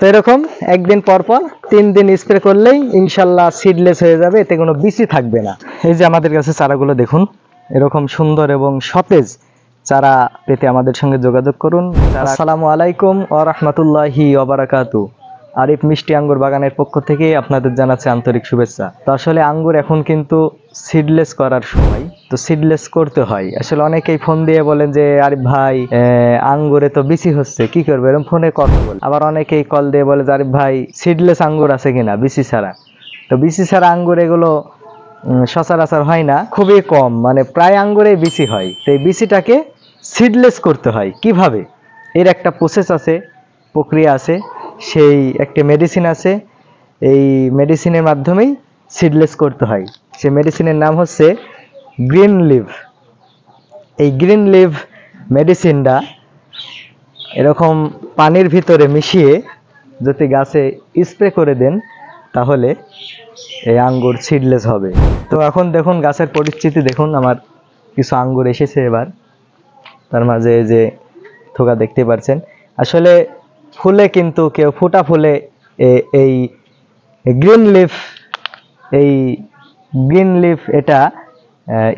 তো এরকম একদিন পর পর 3 দিন স্প্রে করলেই ইনশাল্লাহ সিডলেস হয়ে যাবে, এতে কোনো বিচি থাকবে না। এই যে আমাদের কাছে চারাগুলো দেখুন, এরকম সুন্দর এবং সতেজ চারা পেতে আমাদের সঙ্গে যোগাযোগ করুন। আসসালামু আলাইকুম ওয়া রাহমাতুল্লাহি ওয়া বারাকাতুহু। আরিফ মিষ্টি আঙ্গুর বাগানের পক্ষ থেকে আপনাদের জানাচ্ছি আন্তরিক শুভেচ্ছা। তো আসলে আঙ্গুর এখন কিন্তু সিডলেস করার সময়, তো সিডলেস করতে হয়। আসলে অনেকেই ফোন দিয়ে বলেন যে আরিফ ভাই আঙ্গুরে তো বিচি হচ্ছে, কি করবে, এরকম ফোনে কথা বলে। আবার অনেকেই কল দিয়ে বলে যে আরিফ ভাই সিডলেস আঙ্গুর আছে কিনা বিচি ছাড়া। তো বিচি ছাড়া আঙ্গুর এগুলো সচরাচর হয় না, খুবই কম, মানে প্রায় আঙ্গুরে বিচি হয়। তো এই বিচিটাকে সিডলেস করতে হয় কিভাবে, এর একটা প্রসেস আছে, প্রক্রিয়া আছে, সেই একটা মেডিসিন আছে। এই মেডিসিনের মাধ্যমেই সিডলেস করতে হয়। সেই মেডিসিনের নাম হচ্ছে গ্রিন লিভ। এই গ্রিন লিভ মেডিসিনটা এরকম পানির ভিতরে মিশিয়ে যদি গাছে স্প্রে করে দেন তাহলে এই আঙ্গুর সিডলেস হবে। তো এখন দেখুন গাছের পরিস্থিতি দেখুন, আমার কিছু আঙ্গুর এসেছে এবার, তার মাঝে যে থোকা দেখতে পাচ্ছেন। আসলে ফুলে কিন্তু কেউ ফুটা ফুলে এই গ্রিন লিফ এটা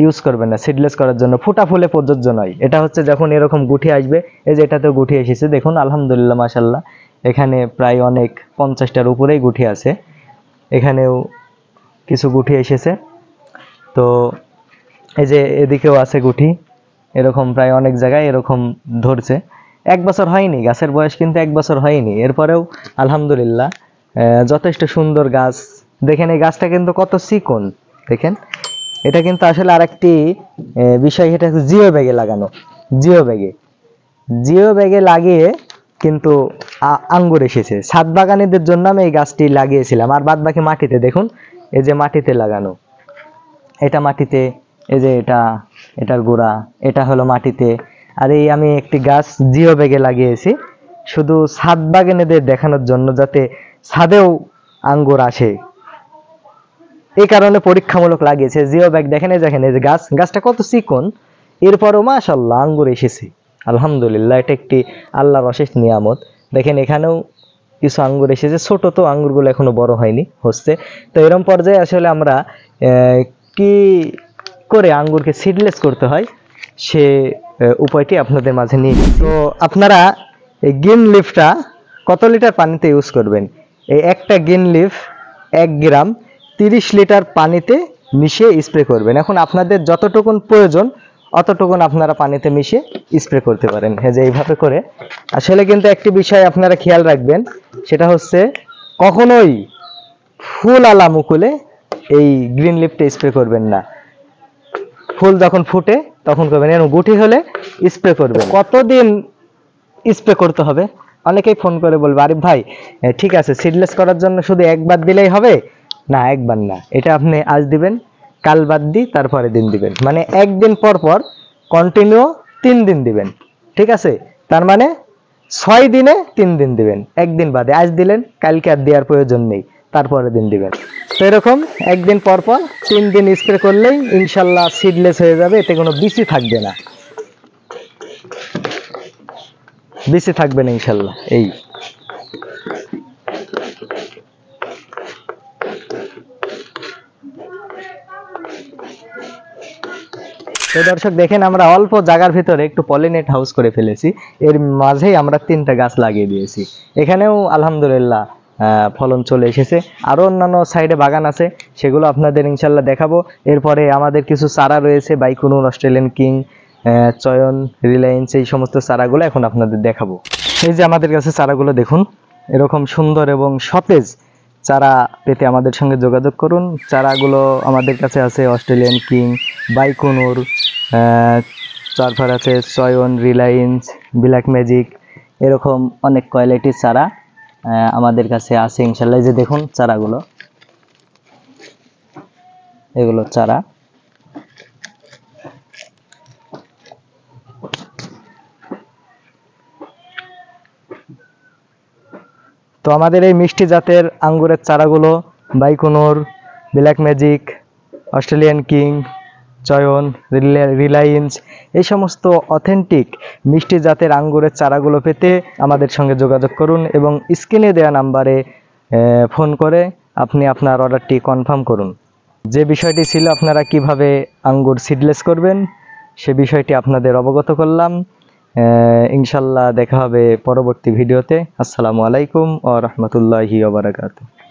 ইউজ করবেন না সিডলেস করার জন্য, ফুটা ফুলে প্রযোজ্য নয়। এটা হচ্ছে যখন এরকম গুটি আসবে, এই যে এটাতেও গুটি এসেছে দেখুন, আলহামদুলিল্লাহ মাশাআল্লাহ, এখানে প্রায় অনেক 50টার উপরেই গুটি আছে, এখানেও কিছু গুটি এসেছে। তো এই যে এদিকেও আছে গুটি, এরকম প্রায় অনেক জায়গায় এরকম ধরছে। 1 বছর হয়নি, গাছের বয়স কিন্তু 1 বছর হয়নি, এরপরেও আলহামদুলিল্লাহ যথেষ্ট সুন্দর গাছ। দেখেন এই গাছটা কিন্তু কত চিকন, দেখেন। এটা কিন্তু আসলে আরেকটি বিষয়, এটা জিও ব্যাগে লাগানো, জিও ব্যাগে লাগিয়ে কিন্তু আঙ্গুর এসেছে। ছাদ বাগানীদের জন্য আমি এই গাছটি লাগিয়েছিলাম। আর বাদ বাকি মাটিতে দেখুন, এই যে মাটিতে লাগানো, এটা মাটিতে, এই যে এটার গোড়া, এটা হলো মাটিতে। আর এই আমি একটি গাছ জিও ব্যাগে লাগিয়েছি শুধু ছাদ বাগানীদের দেখানোর জন্য, যাতে ছাদেও আঙ্গুর আসে, এই কারণে পরীক্ষামূলক লাগিয়েছে জিও ব্যাগ। দেখেন এই যে গাছটা কত চিকন, এরপরও মাশাআল্লাহ আঙ্গুর এসেছে আলহামদুলিল্লাহ। এটা একটি আল্লাহর অশেষ নিয়ামত। দেখেন এখানেও কিছু আঙ্গুর এসেছে, ছোট তো আঙ্গুরগুলো এখনো বড় হয়নি, হচ্ছে। তো এরকম পর্যায়ে আসলে আমরা কি করে আঙ্গুরকে সিডলেস করতে হয় সে উপায়টি আপনাদের মাঝে নিয়ে এসেছি। তো আপনারা এই গ্রিন লিফটা কত লিটার পানিতে ইউজ করবেন, এই একটা গ্রিন লিফ 1 গ্রাম 30 লিটার পানিতে মিশিয়ে স্প্রে করবেন। এখন আপনাদের যতটুকুন প্রয়োজন অতটুকুন আপনারা পানিতে মিশিয়ে স্প্রে করতে পারেন। হ্যাঁ, যে এইভাবে করে। আসলে কিন্তু একটি বিষয় আপনারা খেয়াল রাখবেন, সেটা হচ্ছে কখনোই ফুল আলা মুকুলে এই গ্রিন লিফটা স্প্রে করবেন না। ফুল যখন ফুটে তখন করবেন, এরকম গুটি হলে স্প্রে করবেন। কতদিন স্প্রে করতে হবে, অনেকেই ফোন করে বলবে আরিফ ভাই ঠিক আছে সিডলেস করার জন্য শুধু একবার দিলেই হবে। না, একবার না, এটা আপনি আজ দিবেন, কাল বাদ দি, তারপরে দিন দিবেন, মানে একদিন পর পর কন্টিনিউ 3 দিন দিবেন, ঠিক আছে। তার মানে 6 দিনে 3 দিন দিবেন, একদিন বাদে। আজ দিলেন, কালকে আর দেওয়ার প্রয়োজন নেই, তারপরে দিন দিবেন। তো এরকম একদিন পর পর 3 দিন স্প্রে করলেই ইনশাল্লাহ সিডলেস হয়ে যাবে, এতে কোনো বিচি থাকবে না, বিচি থাকবে না ইনশাল্লাহ। এই তো দর্শক দেখেন, আমরা অল্প জায়গার ভিতরে একটু পলিনেট হাউস করে ফেলেছি, এর মাঝেই আমরা 3টা গাছ লাগিয়ে দিয়েছি। এখানেও আলহামদুলিল্লাহ ফলন চলে এসেছে। আরো অন্যান্য সাইডে বাগান আছে, সেগুলো আপনাদের ইনশাল্লাহ দেখাবো। এরপরে আমাদের কিছু চারা রয়েছে, বাইকুনুর, অস্ট্রেলিয়ান কিং, চয়ন, রিলায়েন্স, এই সমস্ত চারাগুলো এখন আপনাদের দেখাবো। এই যে আমাদের কাছে চারাগুলো দেখুন, এরকম সুন্দর এবং সতেজ চারা পেতে আমাদের সঙ্গে যোগাযোগ করুন। চারাগুলো আমাদের কাছে আছে অস্ট্রেলিয়ান কিং, বাইকুনুর, তারপর আছে চয়ন, রিলায়েন্স, ব্ল্যাক ম্যাজিক, এরকম অনেক কোয়ালিটির চারা আমাদের কাছে আছে ইনশাল্লাহ। যে দেখুন চারাগুলো, এগুলো চারা। তো আমাদের এই মিষ্টি জাতের আঙ্গুরের চারাগুলো বাইকুনুর, ব্ল্যাক ম্যাজিক, অস্ট্রেলিয়ান কিং, চয়ন, রিলায়েন্স, এই সমস্ত অথেন্টিক মিষ্টি জাতের আঙ্গুরের চারাগুলো পেতে আমাদের সঙ্গে যোগাযোগ করুন এবং স্ক্রিনে দেওয়া নাম্বারে ফোন করে আপনি আপনার অর্ডারটি কনফার্ম করুন। যে বিষয়টি ছিল আপনারা কিভাবে আঙ্গুর সিডলেস করবেন সে বিষয়টি আপনাদের অবগত করলাম। ইনশাল্লাহ দেখা হবে পরবর্তী ভিডিওতে। আসসালামু আলাইকুম ওয়া রাহমাতুল্লাহি ওয়া বারাকাতুহু।